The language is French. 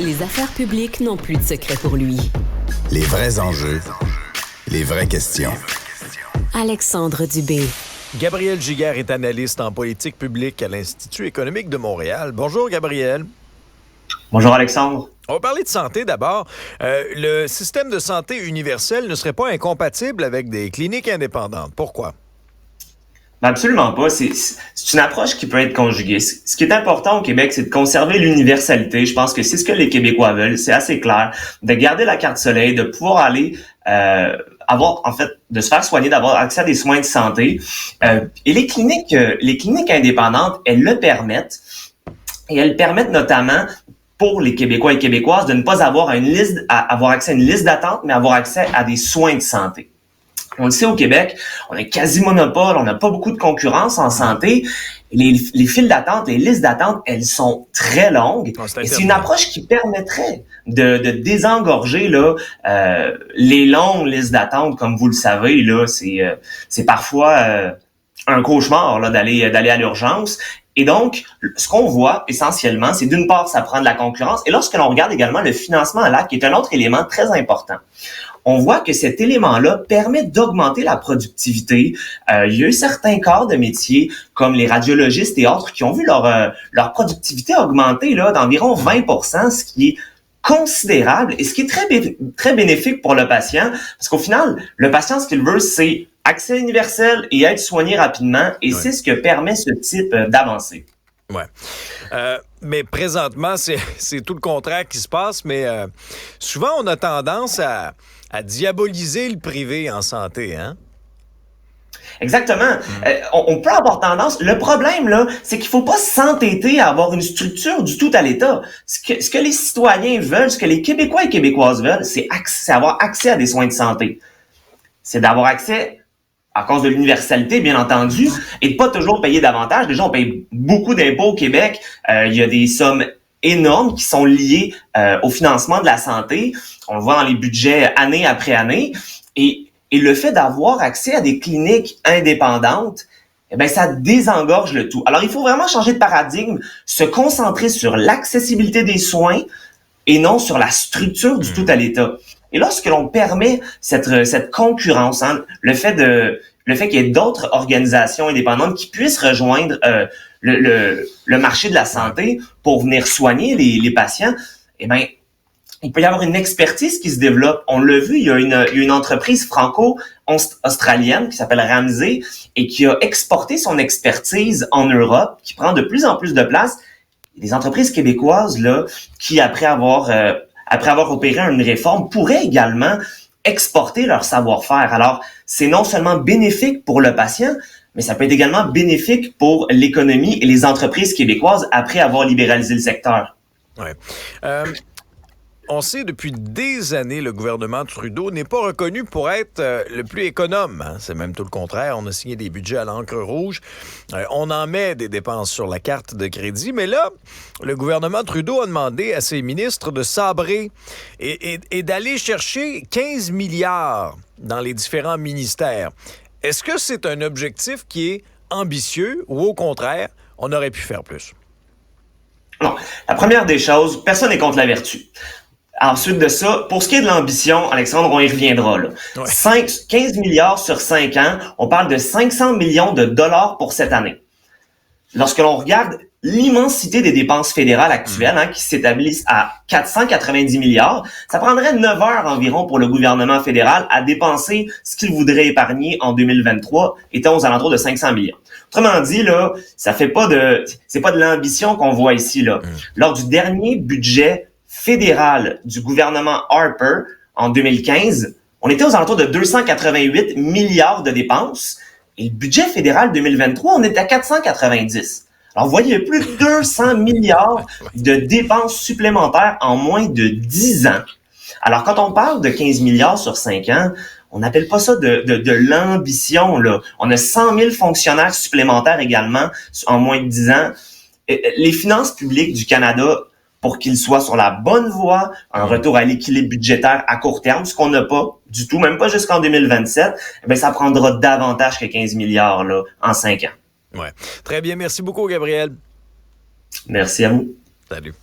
Les affaires publiques n'ont plus de secret pour lui. Les vrais enjeux, les vraies questions. Alexandre Dubé. Gabriel Giguère est analyste en politique publique à l'Institut économique de Montréal. Bonjour, Gabriel. Bonjour, Alexandre. On va parler de santé d'abord. Le système de santé universel ne serait pas incompatible avec des cliniques indépendantes. Pourquoi? Ben absolument pas. C'est une approche qui peut être conjuguée. Ce qui est important au Québec, c'est de conserver l'universalité. Je pense que c'est ce que les Québécois veulent. C'est assez clair. De garder la carte soleil, de pouvoir aller de se faire soigner, d'avoir accès à des soins de santé. Et les cliniques indépendantes, elles le permettent. Et elles permettent notamment pour les Québécois et Québécoises de ne pas avoir avoir accès à une liste d'attente, mais avoir accès à des soins de santé. On le sait au Québec, on a quasi monopole, on n'a pas beaucoup de concurrence en santé. Les files d'attente, les listes d'attente, elles sont très longues. Et c'est une approche qui permettrait de désengorger les longues listes d'attente, comme vous le savez, là, c'est parfois un cauchemar là, d'aller à l'urgence. Et donc, ce qu'on voit essentiellement, c'est d'une part, ça prend de la concurrence. Et lorsque l'on regarde également le financement à l'acte, qui est un autre élément très important, on voit que cet élément-là permet d'augmenter la productivité. Il y a eu certains corps de métier, comme les radiologistes et autres, qui ont vu leur productivité augmenter là, d'environ 20%, ce qui est considérable et ce qui est très bénéfique pour le patient. Parce qu'au final, le patient, ce qu'il veut, c'est accès universel et être soigné rapidement. Et c'est ce que permet ce type d'avancée. Ouais. Mais présentement, c'est tout le contraire qui se passe. Mais souvent, on a tendance à diaboliser le privé en santé, hein? Exactement. On peut avoir tendance. Le problème, là, c'est qu'il faut pas s'entêter à avoir une structure du tout à l'État. Ce que les citoyens veulent, ce que les Québécois et Québécoises veulent, c'est avoir accès à des soins de santé. C'est d'avoir accès à cause de l'universalité, bien entendu, et de pas toujours payer davantage. Déjà, on paye beaucoup d'impôts au Québec. Il y a des sommes énormes qui sont liées au financement de la santé. On le voit dans les budgets année après année. Et le fait d'avoir accès à des cliniques indépendantes, eh bien, ça désengorge le tout. Alors, il faut vraiment changer de paradigme, se concentrer sur l'accessibilité des soins et non sur la structure du tout à l'État. Et lorsque l'on permet cette concurrence, hein, le fait qu'il y ait d'autres organisations indépendantes qui puissent rejoindre le marché de la santé pour venir soigner les patients, eh bien, il peut y avoir une expertise qui se développe. On l'a vu, il y a une entreprise franco-australienne qui s'appelle Ramsay et qui a exporté son expertise en Europe, qui prend de plus en plus de place. Il y a des entreprises québécoises là qui, après avoir opéré une réforme, pourraient également exporter leur savoir-faire. Alors, c'est non seulement bénéfique pour le patient, mais ça peut être également bénéfique pour l'économie et les entreprises québécoises après avoir libéralisé le secteur. Ouais. On sait depuis des années, le gouvernement Trudeau n'est pas reconnu pour être le plus économe. Hein? C'est même tout le contraire. On a signé des budgets à l'encre rouge. On en met des dépenses sur la carte de crédit. Mais là, le gouvernement Trudeau a demandé à ses ministres de sabrer et d'aller chercher 15 milliards dans les différents ministères. Est-ce que c'est un objectif qui est ambitieux ou au contraire, on aurait pu faire plus? Non. La première des choses, personne n'est contre la vertu. Ensuite de ça, pour ce qui est de l'ambition, Alexandre, on y reviendra. Là. Ouais. 15 milliards sur 5 ans, on parle de 500 millions de dollars pour cette année. Lorsque l'on regarde l'immensité des dépenses fédérales actuelles, qui s'établissent à 490 milliards, ça prendrait 9 heures environ pour le gouvernement fédéral à dépenser ce qu'il voudrait épargner en 2023, étant aux alentours de 500 millions. Autrement dit, là, c'est pas de l'ambition qu'on voit ici, là. Lors du dernier budget fédéral du gouvernement Harper en 2015, on était aux alentours de 288 milliards de dépenses. Et le budget fédéral 2023, on est à 490. Alors, vous voyez, il y a plus de 200 milliards de dépenses supplémentaires en moins de 10 ans. Alors, quand on parle de 15 milliards sur 5 ans, on n'appelle pas ça de l'ambition, là. On a 100 000 fonctionnaires supplémentaires également en moins de 10 ans. Les finances publiques du Canada, pour qu'ils soient sur la bonne voie, un retour à l'équilibre budgétaire à court terme, ce qu'on n'a pas du tout, même pas jusqu'en 2027, eh bien, ça prendra davantage que 15 milliards là, en 5 ans. Ouais. Très bien. Merci beaucoup, Gabriel. Merci à vous. Salut.